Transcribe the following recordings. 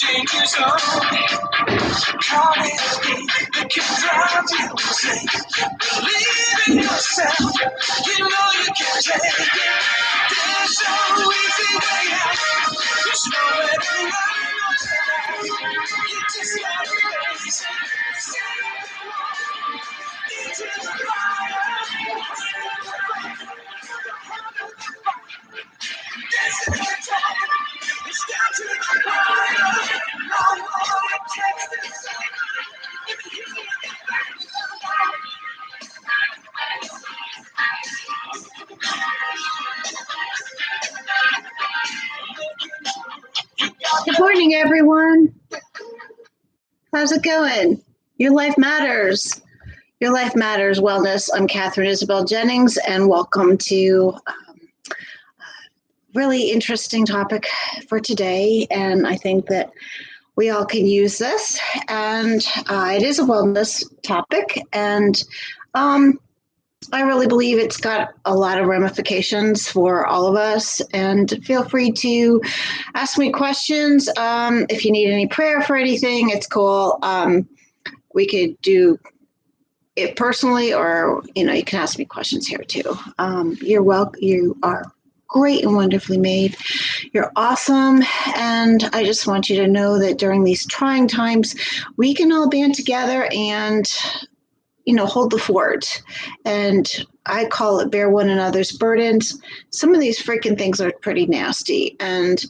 change your soul. Call me a game that can drive you insane. Believe in yourself, you know you can take it. There's no easy way out, there's nowhere to run. You just gotta face it. Into the fire. Dancing in the dark, it's down to the fire. No more Texas. Good morning, everyone. How's it going? Your life matters. Your life matters wellness. I'm Catherine Isabel Jennings, and welcome to a really interesting topic for today. And I think that we all can use this. And it is a wellness topic, and I really believe it's got a lot of ramifications for all of us. And feel free to ask me questions. If you need any prayer for anything, it's cool. We could do it personally, or you can ask me questions here too. You're welcome. You are great and wonderfully made. You're awesome. And I just want you to know that during these trying times, we can all band together and hold the fort. And I call it bear one another's burdens. Some of these freaking things are pretty nasty. And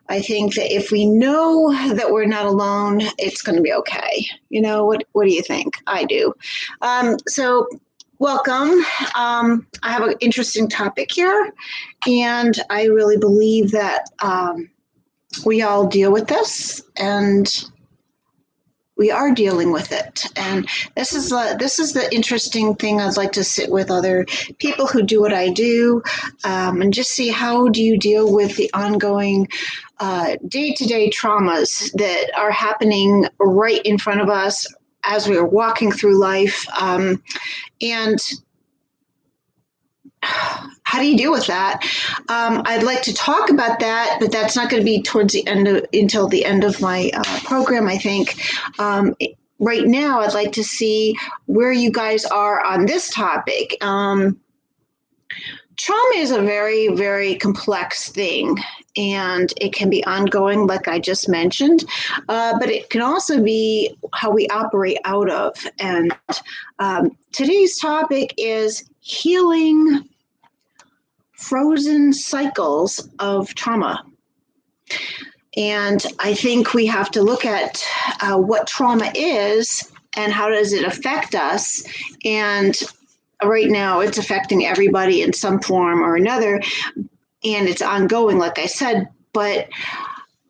I think that if we know that we're not alone, it's going to be okay. What do you think? I do. So welcome. I have an interesting topic here. And I really believe that we all deal with this, and we are dealing with it. And this is the interesting thing. I'd like to sit with other people who do what I do, and just see how do you deal with the ongoing day-to-day traumas that are happening right in front of us as we are walking through life. And how do you deal with that? I'd like to talk about that, but that's not going to be until the end of my program, I think. Right now, I'd like to see where you guys are on this topic. Trauma is a very, very complex thing, and it can be ongoing, like I just mentioned, but it can also be how we operate out of. And today's topic is healing frozen cycles of trauma. And I think we have to look at what trauma is and how does it affect us. And right now it's affecting everybody in some form or another, and it's ongoing, like I said. But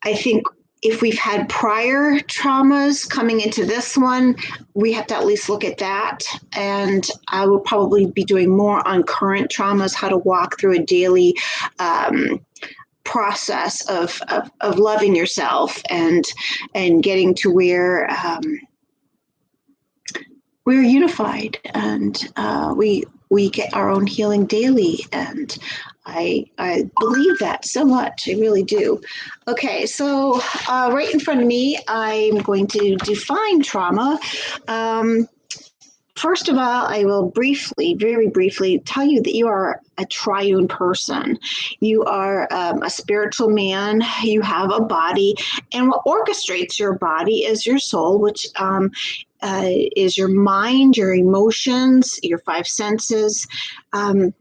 I think if we've had prior traumas coming into this one, we have to at least look at that. And I will probably be doing more on current traumas, how to walk through a daily process of loving yourself and getting to where we're unified, and we get our own healing daily. And I believe that so much. I really do. Okay, so right in front of me, I'm going to define trauma. First of all, I will very briefly tell you that you are a triune person. You are a spiritual man. You have a body, and what orchestrates your body is your soul, which is your mind, your emotions, your five senses. And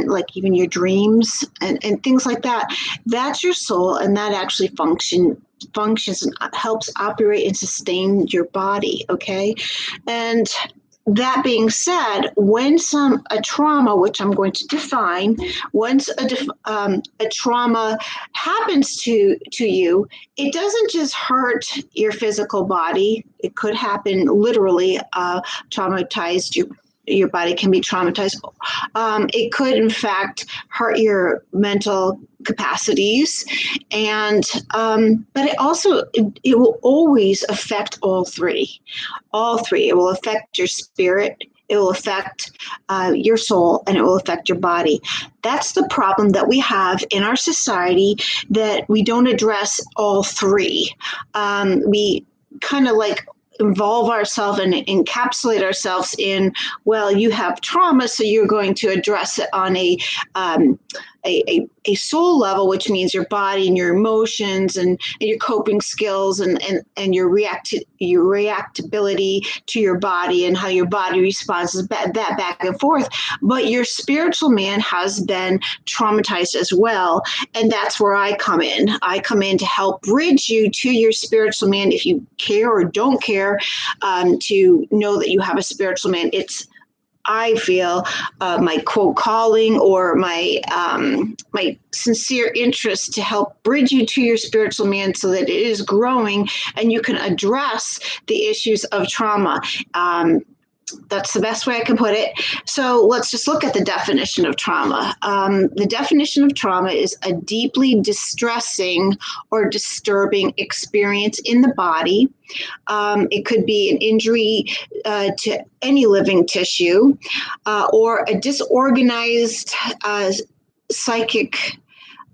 like even your dreams and things like that. That's your soul, and that actually functions and helps operate and sustain your body, okay? And that being said, when a trauma, which I'm going to define, once a trauma happens to you, it doesn't just hurt your physical body. It could happen literally, traumatized your body can be traumatized. It could, in fact, hurt your mental capacities, and but it will always affect all three. It will affect your spirit, it will affect your soul, and it will affect your body. That's the problem that we have in our society, that we don't address all three. We kind of like involve ourselves and encapsulate ourselves in, well, you have trauma, so you're going to address it on a soul level, which means your body and your emotions and your coping skills and your reactability to your body and how your body responds, that back and forth. But your spiritual man has been traumatized as well. And that's where I come in. I come in to help bridge you to your spiritual man, if you care or don't care, to know that you have a spiritual man. It's, I feel, my quote calling, or my sincere interest to help bridge you to your spiritual man, so that it is growing and you can address the issues of trauma. That's the best way I can put it. So let's just look at the definition of trauma. The definition of trauma is a deeply distressing or disturbing experience in the body. It could be an injury to any living tissue, or a disorganized psychic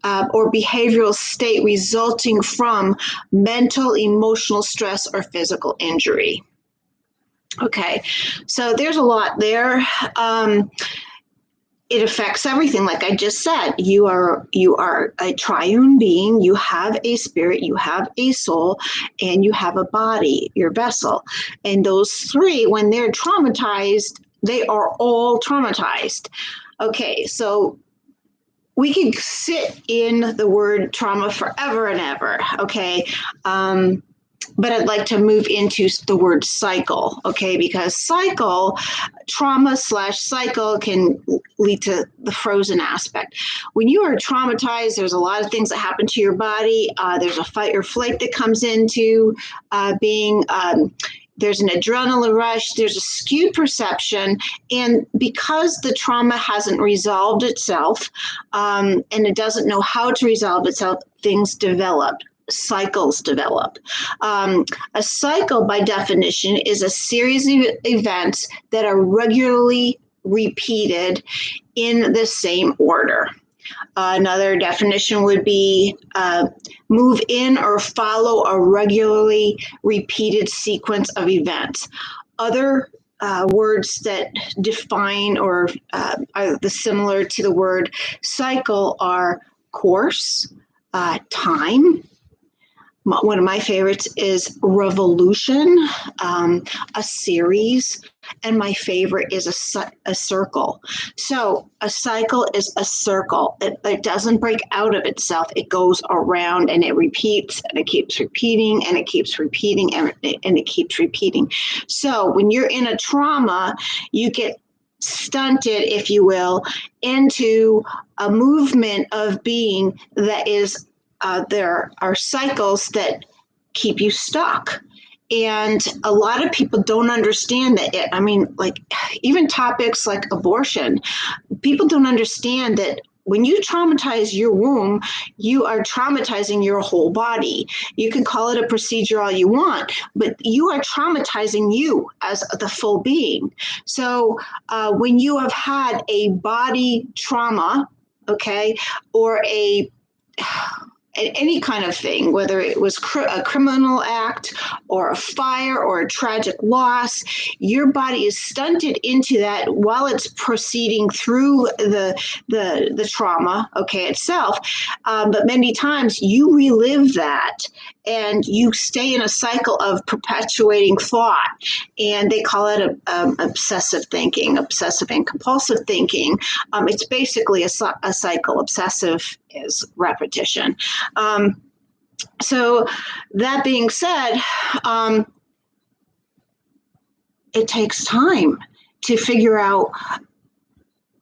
or behavioral state resulting from mental, emotional stress, or physical injury. Okay, so there's a lot there. It affects everything. Like I just said, you are a triune being. You have a spirit, you have a soul, and you have a body, your vessel. And those three, when they're traumatized, they are all traumatized. Okay, so we can sit in the word trauma forever and ever. Okay. But I'd like to move into the word cycle, okay? Because trauma/cycle can lead to the frozen aspect. When you are traumatized, there's a lot of things that happen to your body. There's a fight or flight that comes into being. There's an adrenaline rush, there's a skewed perception, and because the trauma hasn't resolved itself, and it doesn't know how to resolve itself, things develop. Cycles develop. A cycle, by definition, is a series of events that are regularly repeated in the same order. Another definition would be move in or follow a regularly repeated sequence of events. Other words that define or are similar to the word cycle are course, time. One of my favorites is revolution, a series, and my favorite is a circle. So a cycle is a circle. It doesn't break out of itself. It goes around and it repeats and it keeps repeating and it keeps repeating and it keeps repeating. So when you're in a trauma, you get stunted, if you will, into a movement of being that is there are cycles that keep you stuck. And a lot of people don't understand that. I mean, like even topics like abortion, people don't understand that when you traumatize your womb, you are traumatizing your whole body. You can call it a procedure all you want, but you are traumatizing you as the full being. So when you have had a body trauma, okay, or any kind of thing, whether it was a criminal act or a fire or a tragic loss, your body is stunted into that while it's proceeding through the trauma, okay, itself. But many times you relive that and you stay in a cycle of perpetuating thought. And they call it obsessive thinking, obsessive and compulsive thinking. It's basically a cycle. Obsessive is repetition. So that being said, it takes time to figure out,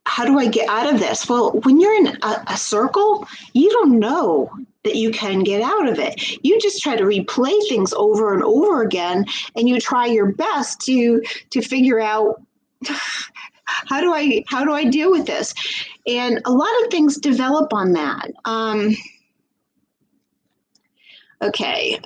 how do I get out of this? Well, when you're in a circle, you don't know that you can get out of it. You just try to replay things over and over again, and you try your best to figure out, how do I deal with this? And a lot of things develop on that. Okay.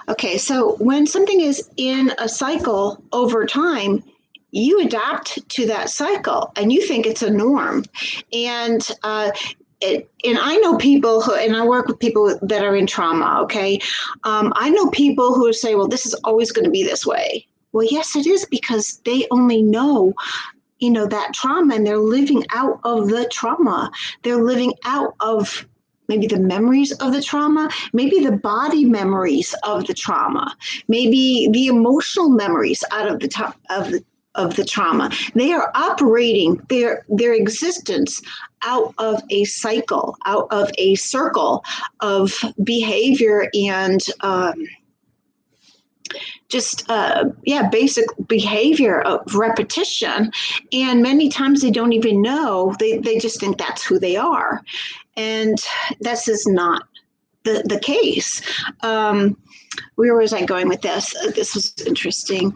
Okay, so when something is in a cycle over time, you adapt to that cycle and you think it's a norm. And and I know people who, and I work with people that are in trauma, okay? I know people who say, well, this is always going to be this way. Well, yes, it is, because they only know, that trauma, and they're living out of the trauma. They're living out of maybe the memories of the trauma, maybe the body memories of the trauma, maybe the emotional memories out of the top of the trauma. They are operating their existence out of a cycle, out of a circle of behavior and basic behavior of repetition. And many times they don't even know, they just think that's who they are. And this is not the case. Where was I going with this? This was interesting.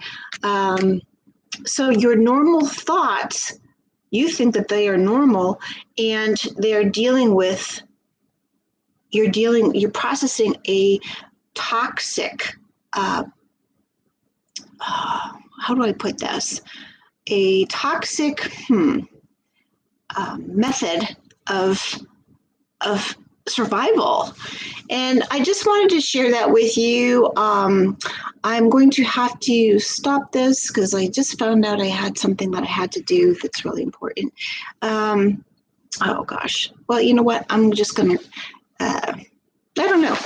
So your normal thoughts, you think that they are normal, and they're you're processing a toxic, how do I put this? A toxic method of survival. And I just wanted to share that with you. I'm going to have to stop this because I just found out I had something that I had to do that's really important. Oh gosh. Well, you know what? I'm just going to I don't know.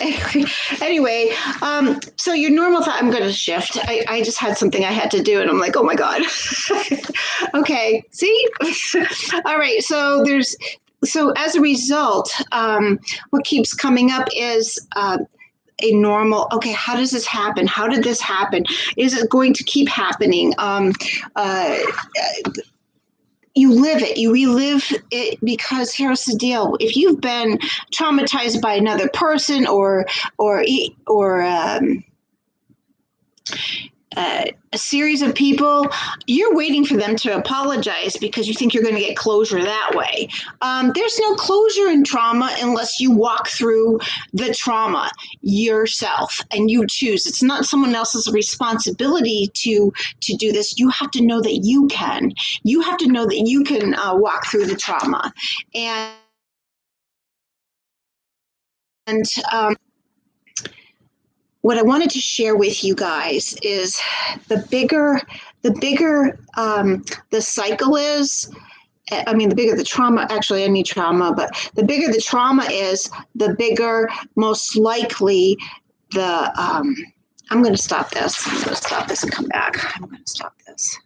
Anyway, so your normal thought, I'm going to shift. I just had something I had to do, and I'm like, oh my God. Okay, see? All right, so as a result, what keeps coming up is a normal, okay, how does this happen? How did this happen? Is it going to keep happening? You live it, you relive it, because here's the deal: if you've been traumatized by another person or a series of people, you're waiting for them to apologize because you think you're going to get closure that way. There's no closure in trauma unless you walk through the trauma yourself and you choose. It's not someone else's responsibility to do this. You have to know that you can. You have to know that you can walk through the trauma. And what I wanted to share with you guys is the bigger the cycle is. I mean, the bigger the trauma, actually any trauma, but the bigger the trauma is, the bigger most likely the, I'm going to stop this. I'm going to stop this and come back. I'm going to stop this.